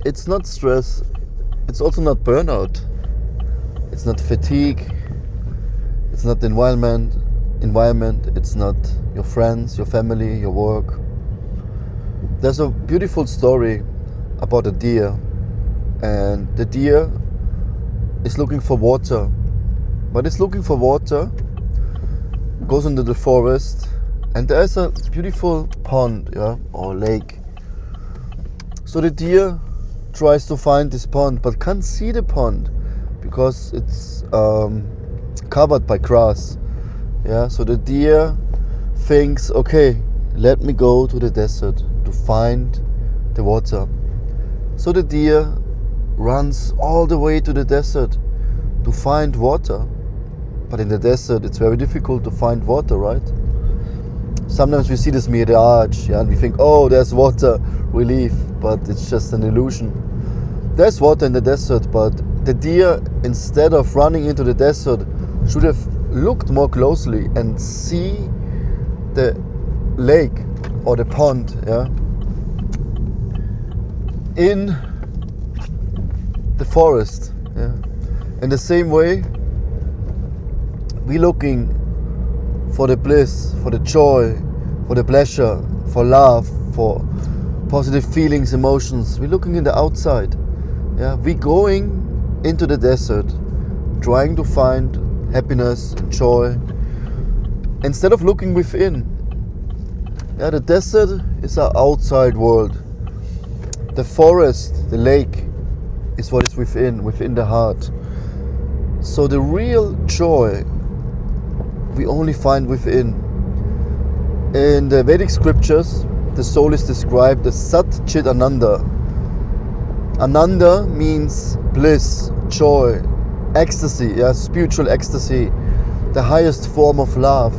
it's not stress, it's also not burnout, it's not fatigue, it's not the environment, it's not your friends, your family, your work. There's a beautiful story about a deer, and the deer is looking for water, but it's looking for water, goes into the forest, and there's a beautiful pond, or lake. So the deer tries to find this pond, but can't see the pond because it's covered by grass. So the deer thinks, okay, let me go to the desert to find the water. So the deer runs all the way to the desert to find water. But in the desert, it's very difficult to find water, right? Sometimes we see this mirage, and we think, oh, there's water, relief, but it's just an illusion. There's water in the desert, but the deer, instead of running into the desert, should have looked more closely and see the lake or the pond, in the forest. In the same way, we're looking for the bliss, for the joy, for the pleasure, for love, for positive feelings, emotions. We're looking in the outside. We're going into the desert, trying to find happiness and joy, instead of looking within. The desert is our outside world. The forest, the lake, is what is within the heart. So the real joy we only find within. In the Vedic scriptures, the soul is described as Sat Chit Ananda. Ananda means bliss, joy, ecstasy, spiritual ecstasy, the highest form of love.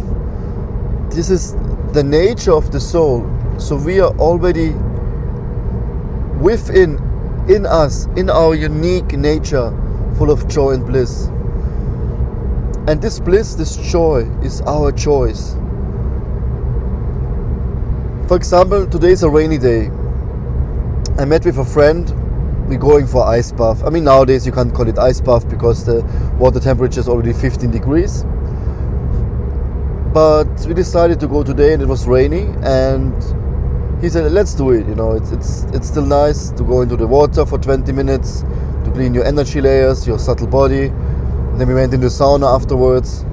This is the nature of the soul. So we are already within, in us, in our unique nature, full of joy and bliss. And this bliss, this joy, is our choice. For example, today is a rainy day. I met with a friend. We're going for ice bath. I mean, nowadays you can't call it ice bath because the water temperature is already 15 degrees. But we decided to go today, and it was rainy, and he said, let's do it. It's still nice to go into the water for 20 minutes to clean your energy layers, your subtle body. And then we went into the sauna afterwards.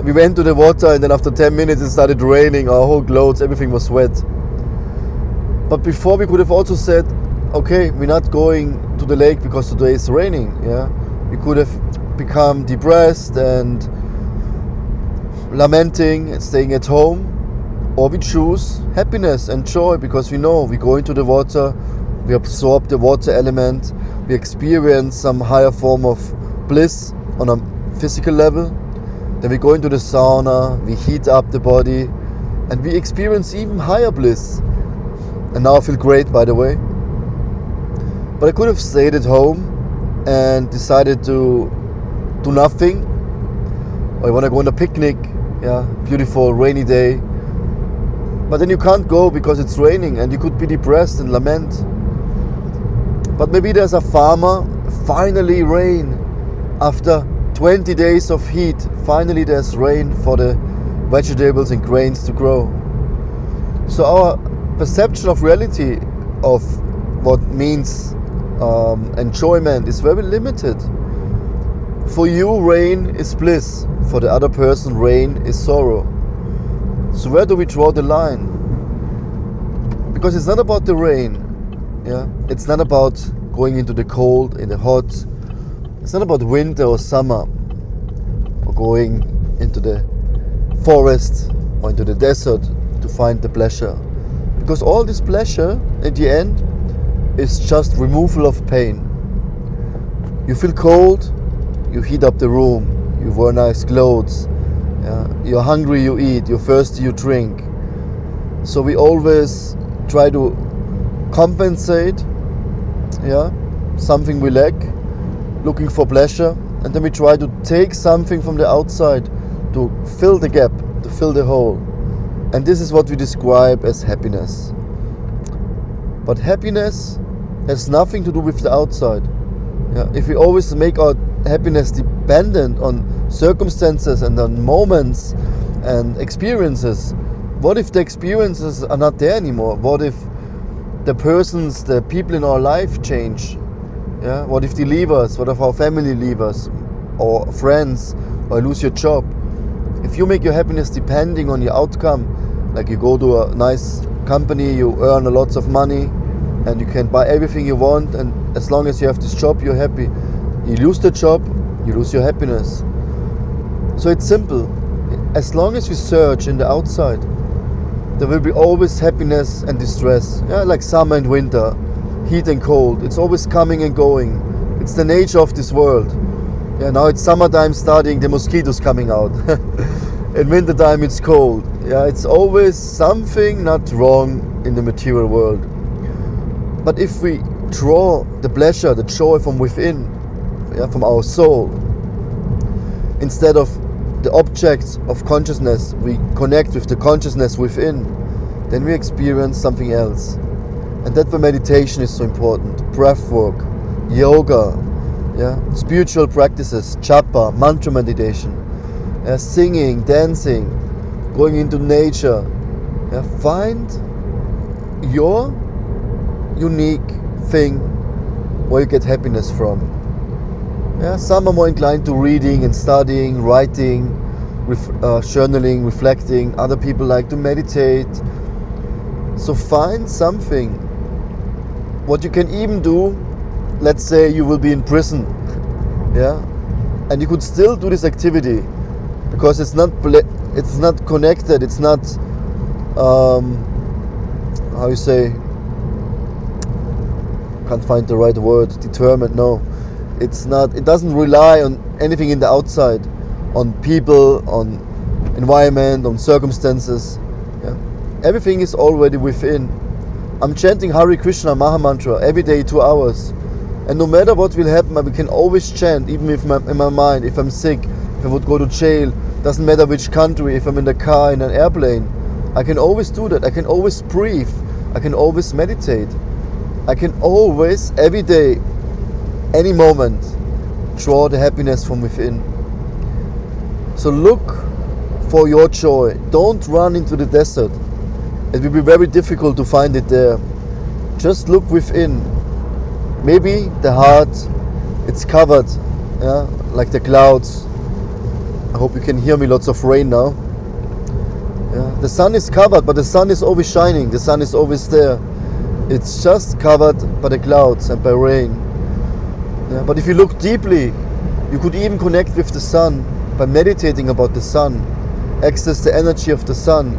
We went to the water, and then after 10 minutes it started raining. Our whole clothes, everything was wet. But before, we could have also said, okay, we're not going to the lake because today is raining. We could have become depressed and lamenting and staying at home. Or we choose happiness and joy because we know we go into the water, we absorb the water element, we experience some higher form of bliss on a physical level. Then we go into the sauna, we heat up the body, and we experience even higher bliss. And now I feel great, by the way. But I could have stayed at home and decided to do nothing. Or I want to go on a picnic, beautiful rainy day. But then you can't go because it's raining, and you could be depressed and lament. But maybe there's a farmer, finally rain. After 20 days of heat, finally there's rain for the vegetables and grains to grow. So our perception of reality, of what means enjoyment, is very limited. For you, rain is bliss. For the other person, rain is sorrow. So where do we draw the line? Because it's not about the rain. It's not about going into the cold, in the hot. It's not about winter or summer, or going into the forest or into the desert to find the pleasure. Because all this pleasure, at the end, is just removal of pain. You feel cold, you heat up the room, you wear nice clothes, you're hungry, you eat, you're thirsty, you drink. So we always try to compensate something we lack, looking for pleasure, and then we try to take something from the outside to fill the gap, to fill the hole. And this is what we describe as happiness. But happiness has nothing to do with the outside. Yeah? If we always make our happiness dependent on circumstances and on moments and experiences, what if the experiences are not there anymore? What if the people in our life change? Yeah? What if they leave us? What if our family leave us? Or friends? Or lose your job? If you make your happiness depending on your outcome, like you go to a nice company, you earn a lot of money, and you can buy everything you want, and as long as you have this job, you're happy. You lose the job, you lose your happiness. So it's simple. As long as we search in the outside, there will be always happiness and distress. Yeah, like summer and winter, heat and cold. It's always coming and going. It's the nature of this world. Yeah, now it's summertime starting, the mosquitoes coming out. In wintertime it's cold. Yeah, it's always something not wrong in the material world. But if we draw the pleasure, the joy from within, yeah, from our soul, instead of the objects of consciousness, we connect with the consciousness within, then we experience something else. And that's why meditation is so important. Breathwork, yoga, yeah, spiritual practices, japa, mantra meditation, singing, dancing, going into nature. Yeah, find your unique thing where you get happiness from. Yeah, some are more inclined to reading and studying, writing, journaling, reflecting. Other people like to meditate. So find something. What you can even do, let's say you will be in prison, yeah, and you could still do this activity because it's not connected. It's not how you say. Can't find the right word. Determined. No, it's not. It doesn't rely on anything in the outside, on people, on environment, on circumstances. Yeah, everything is already within. I'm chanting Hare Krishna Maha Mantra every day 2 hours. And no matter what will happen, I can always chant, even if in my mind, if I'm sick, if I would go to jail, doesn't matter which country, if I'm in the car, in an airplane, I can always do that. I can always breathe. I can always meditate. I can always, every day, any moment, draw the happiness from within. So look for your joy. Don't run into the desert. It will be very difficult to find it there. Just look within. Maybe the heart, it's covered, yeah, like the clouds. I hope you can hear me, lots of rain now. Yeah. The sun is covered, but the sun is always shining. The sun is always there. It's just covered by the clouds and by rain. Yeah. But if you look deeply, you could even connect with the sun by meditating about the sun. Access the energy of the sun.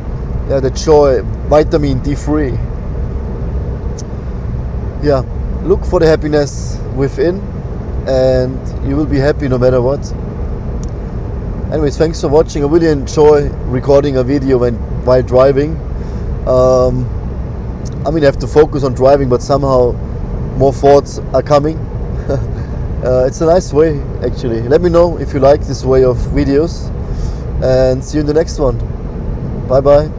Yeah, the joy, vitamin D3. Yeah. Look for the happiness within, and you will be happy no matter what. Anyways, thanks for watching. I really enjoy recording a video while driving. I mean, I have to focus on driving, but somehow more thoughts are coming. It's a nice way, actually. Let me know if you like this way of videos, and see you in the next one. Bye bye.